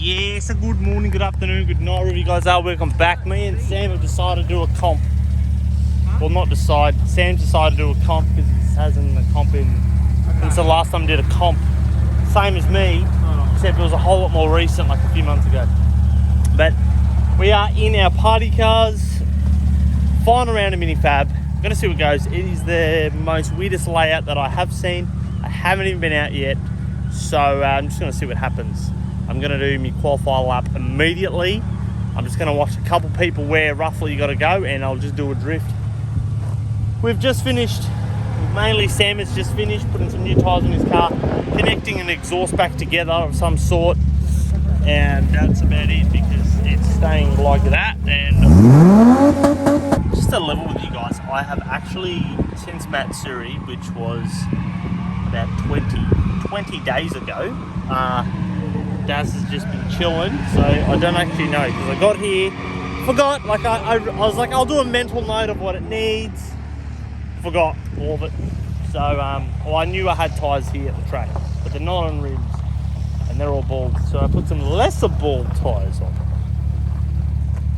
Yes, a good morning, good afternoon, good night, wherever you guys are. Welcome back. Me and Sam have decided to do a comp. Well, not decide. Sam's decided to do a comp because he hasn't a comp since the last time he did a comp. Same as me, except it was a whole lot more recent, like a few months ago. But we are in our party cars, flying around a minifab. I'm going to see what goes. It is the most weirdest layout that I have seen. I haven't even been out yet, so I'm just going to see what happens. I'm going to do my qualifier lap immediately. I'm just going to watch a couple people where roughly you got to go, and I'll just do a drift. We've just finished, mainly Sam has just finished putting some new tyres in his car, connecting an exhaust back together of some sort, and that's about it because it's staying like that. And just to level with you guys, I have actually, since Matsuri, which was about 20 days ago, Daz has just been chilling, so I don't actually know because I got here, forgot, like I was like, I'll do a mental note of what it needs, forgot all of it. So well, I knew I had tyres here at the track, but they're not on rims and they're all bald, so I put some lesser bald tyres on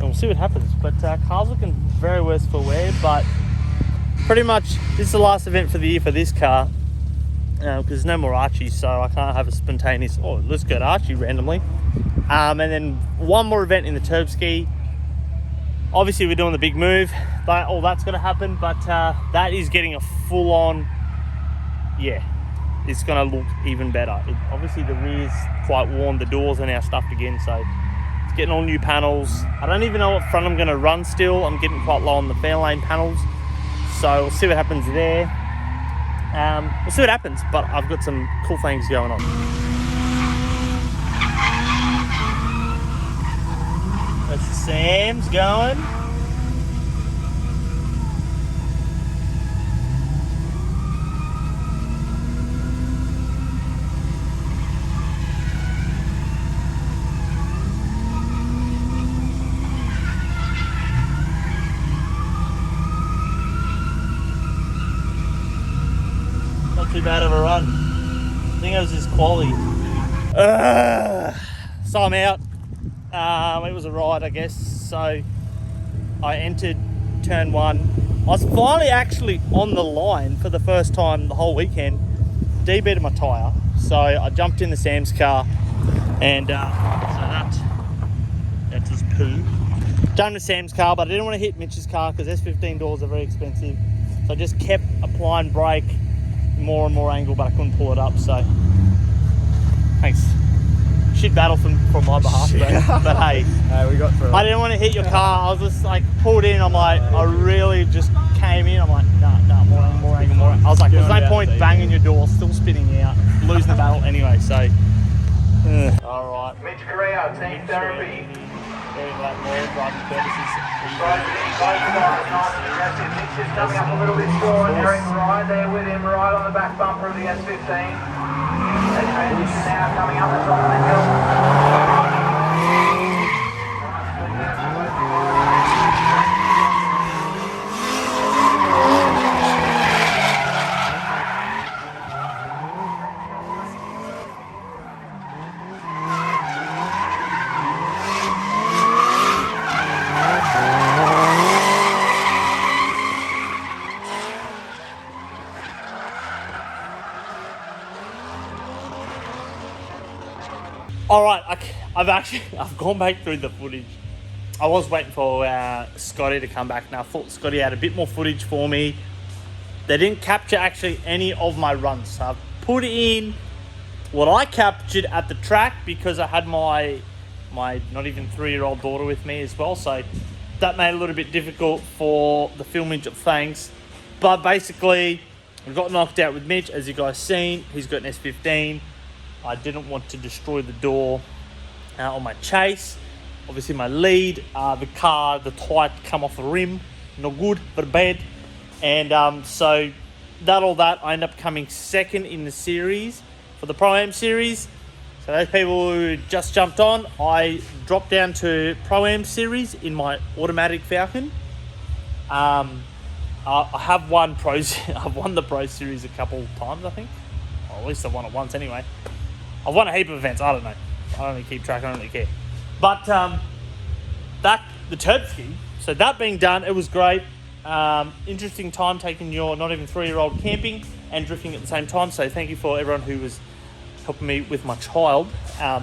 and we'll see what happens. But car's looking very worse for wear, but pretty much this is the last event for the year for this car. Because there's no more Archie, so I can't have a spontaneous, oh, let's go to Archie randomly. And then one more event in the Turb Ski. Obviously, we're doing the big move. All that's going to happen, but that is getting a full-on, yeah, it's going to look even better. Obviously, the rear's quite worn. The doors are now stuffed again, so it's getting all new panels. I don't even know what front I'm going to run still. I'm getting quite low on the Fairlane panels, so we'll see what happens there. We'll see what happens, but I've got some cool things going on. That's Sam's going. Too bad of a run. I think it was just quality. So I'm out. It was a ride, I guess. So I entered turn one. I was finally actually on the line for the first time the whole weekend. DB'd my tyre, so I jumped in the Sam's car, and so that was poo. Done with Sam's car, but I didn't want to hit Mitch's car because S15 doors are very expensive. So I just kept applying brake. More and more angle, but I couldn't pull it up, so thanks. Shit battle from my behalf, but hey, we got through it. I didn't want to hit your car. I was just like pulled in. I'm like, I really just came in. I'm like, no, more angle. I was like, there's no point banging your door, still spinning out, losing the battle anyway. So, all right. Mitch Correa, team therapy. Very glad more driving purposes. Mitch is coming up a little bit short. Eric right there with him, right on the back bumper of the S15. They transition now coming up the top of the hill. All right, I've gone back through the footage. I was waiting for Scotty to come back. Now, I thought Scotty had a bit more footage for me. They didn't capture actually any of my runs. So I've put in what I captured at the track because I had my not even 3-year-old daughter with me as well. So that made it a little bit difficult for the filmage of things. But basically, I got knocked out with Mitch, as you guys seen. He's got an S15. I didn't want to destroy the door on my chase. Obviously my lead, the tyre come off the rim, no good, but bad. And so that, I end up coming second in the series for the Pro-Am series. So those people who just jumped on, I dropped down to Pro-Am series in my automatic Falcon. I have won I've won the Pro Series a couple of times, I think. Or at least I've won it once anyway. I've won a heap of events, I don't know. I don't really keep track. I don't really care. But the turb ski. So that being done, it was great. Interesting time taking your not even 3-year-old camping and drifting at the same time. So thank you for everyone who was helping me with my child. As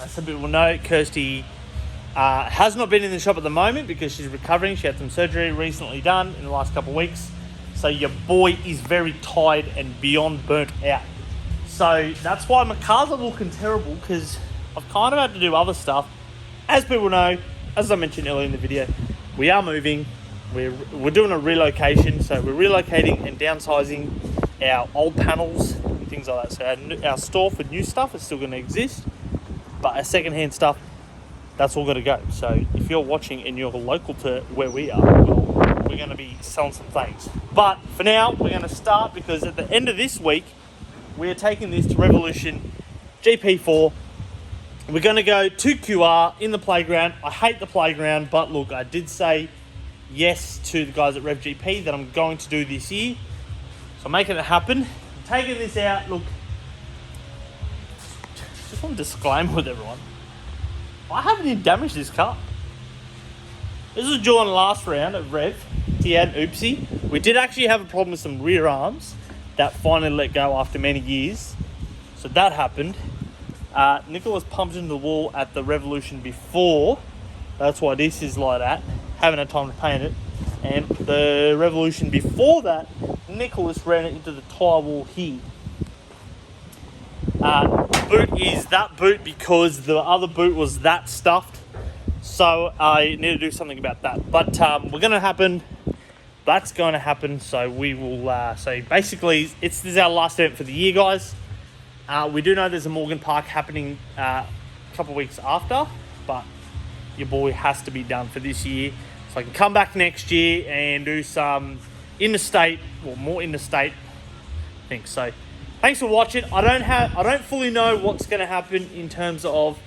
some people know, Kirsty has not been in the shop at the moment because she's recovering. She had some surgery recently done in the last couple of weeks. So your boy is very tired and beyond burnt out. So that's why my cars are looking terrible, because I've kind of had to do other stuff. As people know, as I mentioned earlier in the video, we are moving. We're doing a relocation. So we're relocating and downsizing our old panels and things like that. So our store for new stuff is still going to exist, but our secondhand stuff, that's all got to go. So if you're watching and you're local to where we are, well, we're going to be selling some things. But for now, we're going to start, because at the end of this week, we're taking this to Revolution GP4. We're going to go to QR in the playground. I hate the playground, but look, I did say yes to the guys at Rev GP that I'm going to do this year. So I'm making it happen. I'm taking this out. Look, just want to disclaimer with everyone. I haven't even damaged this car. This was during the last round of Rev. He had an oopsie. We did actually have a problem with some rear arms that finally let go after many years. So that happened. Nicholas pumped into the wall at the Revolution before. That's why this is like that. Haven't had time to paint it. And the Revolution before that, Nicholas ran it into the tyre wall here. Boot is that boot because the other boot was that stuffed. So I need to do something about that. But we're going to happen. That's going to happen. So we will. So basically, this is our last event for the year, guys. We do know there's a Morgan Park happening a couple of weeks after, but your boy has to be done for this year. So I can come back next year and do some interstate, or more interstate things. So thanks for watching. I don't fully know what's going to happen in terms of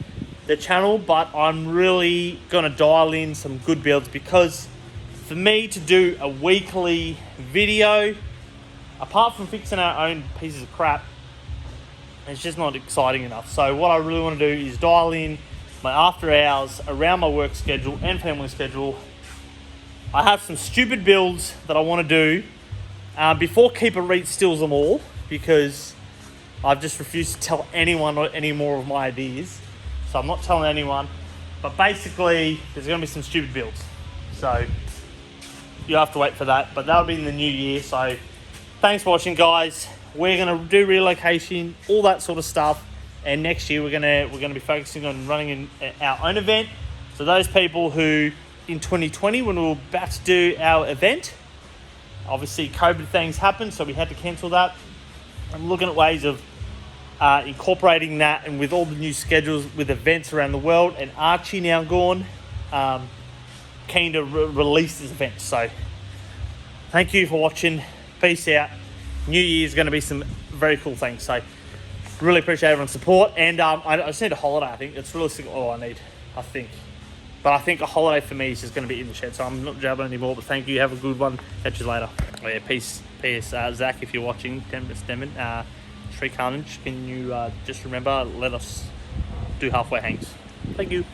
the channel, but I'm really going to dial in some good builds, because for me to do a weekly video, apart from fixing our own pieces of crap, it's just not exciting enough. So what I really want to do is dial in my after hours around my work schedule and family schedule. I have some stupid builds that I want to do before Keeper Reed steals them all, because I've just refused to tell anyone any more of my ideas. So I'm not telling anyone, but basically there's going to be some stupid builds. So you have to wait for that, but that'll be in the new year. So thanks for watching, guys. We're going to do relocation, all that sort of stuff. And next year we're going to be focusing on running our own event. So those people who in 2020, when we were about to do our event, obviously COVID things happened, so we had to cancel that. I'm looking at ways of incorporating that, and with all the new schedules with events around the world and Archie now gone, keen to release this event. So thank you for watching. Peace out. New Year is going to be some very cool things. So really appreciate everyone's support. And I just need a holiday. I think it's realistically all I need, I think. But I think a holiday for me is just going to be in the shed. So I'm not jabbing anymore, but thank you. Have a good one. Catch you later. Oh yeah, peace. Zach, if you're watching, Demon, Sri Carnage, can you just remember, let us do halfway hangs. Thank you.